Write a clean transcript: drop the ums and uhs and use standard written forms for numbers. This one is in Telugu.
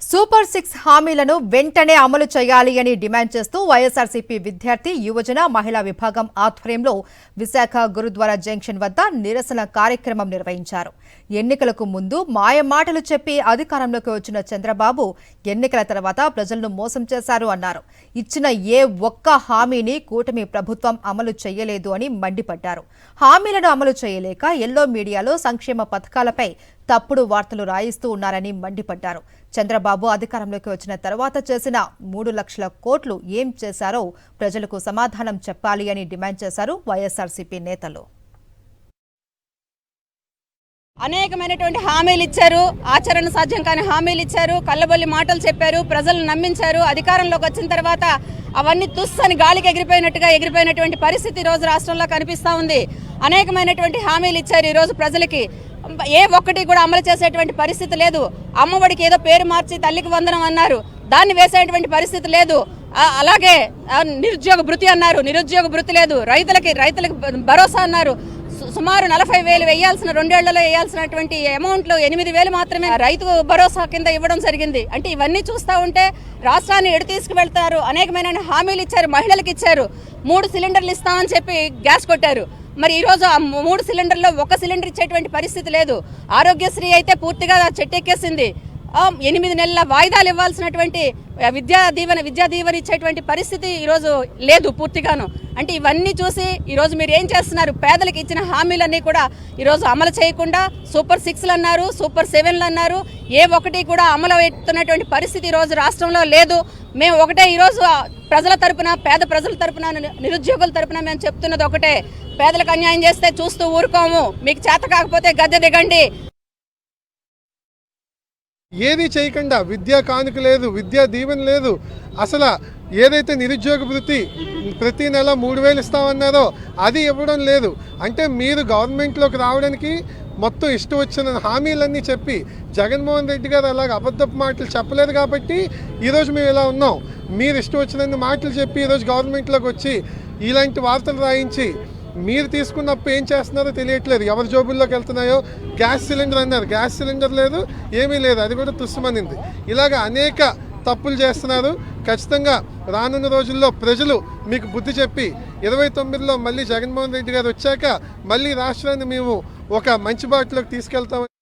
సూపర్ 6 హామీలను వెంటనే అమలు చేయాలి అని డిమాండ్ చేస్తూ వైఎస్ఆర్సీపీ విద్యార్థి యువజన మహిళా విభాగం ఆధ్వర్యంలో విశాఖ గురుద్వారా జంక్షన్ వద్ద నిరసన కార్యక్రమం నిర్వహించారు. ఎన్నికలకు ముందు మాయమాటలు చెప్పి అధికారంలోకి వచ్చిన చంద్రబాబు ఎన్నికల తర్వాత ప్రజలను మోసం చేశారు అన్నారు. ఇచ్చిన ఏ ఒక్క హామీని కూటమి ప్రభుత్వం అమలు చేయలేదు అని మండిపడ్డారు. హామీలను అమలు చేయలేక ఎల్లో మీడియాలో సంక్షేమ పథకాలపై తప్పుడు వార్తలు రాయిస్తూ ఉన్నారని మండిపడ్డారు. చంద్రబాబు అధికారంలోకి వచ్చిన తర్వాత చేసిన 3 లక్షల కోట్లు ఏం చేశారో ప్రజలకు సమాధానం చెప్పాలి అని డిమాండ్ చేశారు వైఎస్ఆర్సీపీ నేతలు. అనేకమైనటువంటి హామీలు ఇచ్చారు, ఆచరణ సాధ్యం కాని హామీలు ఇచ్చారు, కళ్ళబొల్లి మాటలు చెప్పారు, ప్రజలను నమ్మించారు. అధికారంలోకి వచ్చిన తర్వాత అవన్నీ తుస్సని గాలికి ఎగిరిపోయినటువంటి పరిస్థితి ఈ రోజు రాష్ట్రంలో కనిపిస్తూ ఉంది. అనేకమైనటువంటి హామీలు ఇచ్చారు ఈ రోజు ప్రజలకి. ఏ ఒక్కటి కూడా అమలు చేసేటువంటి పరిస్థితి లేదు. అమ్మఒడికి ఏదో పేరు మార్చి తల్లికి వందనం అన్నారు, దాన్ని వేసేటువంటి పరిస్థితి లేదు. అలాగే నిరుద్యోగ భృతి అన్నారు, నిరుద్యోగ భృతి లేదు. రైతులకి భరోసా అన్నారు. సుమారు 40,000 వేయాల్సిన 2 ఏళ్లలో వేయాల్సినటువంటి అమౌంట్లు 8,000 మాత్రమే రైతు భరోసా కింద ఇవ్వడం జరిగింది. అంటే ఇవన్నీ చూస్తూ ఉంటే రాష్ట్రాన్ని ఎడు తీసుకువెళ్తారు. అనేకమైన హామీలు ఇచ్చారు, మహిళలకు ఇచ్చారు. 3 సిలిండర్లు ఇస్తామని చెప్పి గ్యాస్ కొట్టారు. మరి ఈరోజు ఆ 3 సిలిండర్లో 1 సిలిండర్ ఇచ్చేటువంటి పరిస్థితి లేదు. ఆరోగ్యశ్రీ అయితే పూర్తిగా చెట్టెక్కేసింది. 8 నెలల వాయిదాలు ఇవ్వాల్సినటువంటి విద్యా దీవెన ఇచ్చేటువంటి పరిస్థితి ఈరోజు లేదు పూర్తిగాను. అంటే ఇవన్నీ చూసి ఈరోజు మీరు ఏం చేస్తున్నారు? పేదలకు ఇచ్చిన హామీలన్నీ కూడా ఈరోజు అమలు చేయకుండా సూపర్ 6లు అన్నారు, సూపర్ 7లు అన్నారు. ఏ ఒక్కటి కూడా అమలు అవుతున్నటువంటి పరిస్థితి ఈరోజు రాష్ట్రంలో లేదు. మేము ఒకటే ఈరోజు ప్రజల తరపున, పేద ప్రజల తరపున, నిరుద్యోగుల తరపున మేము చెప్తున్నది ఒకటే: పేదలకు అన్యాయం చేస్తే చూస్తూ ఊరుకోము. మీకు చేత కాకపోతే గద్దె దిగండి. ఏది చేయకుండా విద్యా కానుక లేదు, విద్యా దీవెన లేదు. అసలు ఏదైతే నిరుద్యోగ వృత్తి ప్రతి నెల 3,000 ఇస్తామన్నారో అది ఇవ్వడం లేదు. అంటే మీరు గవర్నమెంట్లోకి రావడానికి మొత్తం ఇష్టం వచ్చిన హామీలన్నీ చెప్పి జగన్మోహన్ రెడ్డి గారు అలాగ అబద్ధపు మాటలు చెప్పలేదు కాబట్టి ఈరోజు మేము ఇలా ఉన్నాం. మీరు ఇష్టం వచ్చినన్ని మాటలు చెప్పి ఈరోజు గవర్నమెంట్లోకి వచ్చి ఇలాంటి వార్తలు రాయించి మీరు తీసుకున్నప్పుడు ఏం చేస్తున్నారో తెలియట్లేదు. ఎవరి జోబుల్లోకి వెళ్తున్నాయో. గ్యాస్ సిలిండర్ అన్నారు, గ్యాస్ సిలిండర్ లేదు, ఏమీ లేదు, అది కూడా తుస్సుమనింది. ఇలాగ అనేక తప్పులు చేస్తున్నారు. ఖచ్చితంగా రానున్న రోజుల్లో ప్రజలు మీకు బుద్ధి చెప్పి 29లో మళ్ళీ జగన్మోహన్ రెడ్డి గారు వచ్చాక మళ్ళీ రాష్ట్రాన్ని మేము ఒక మంచి బాటలోకి తీసుకెళ్తామని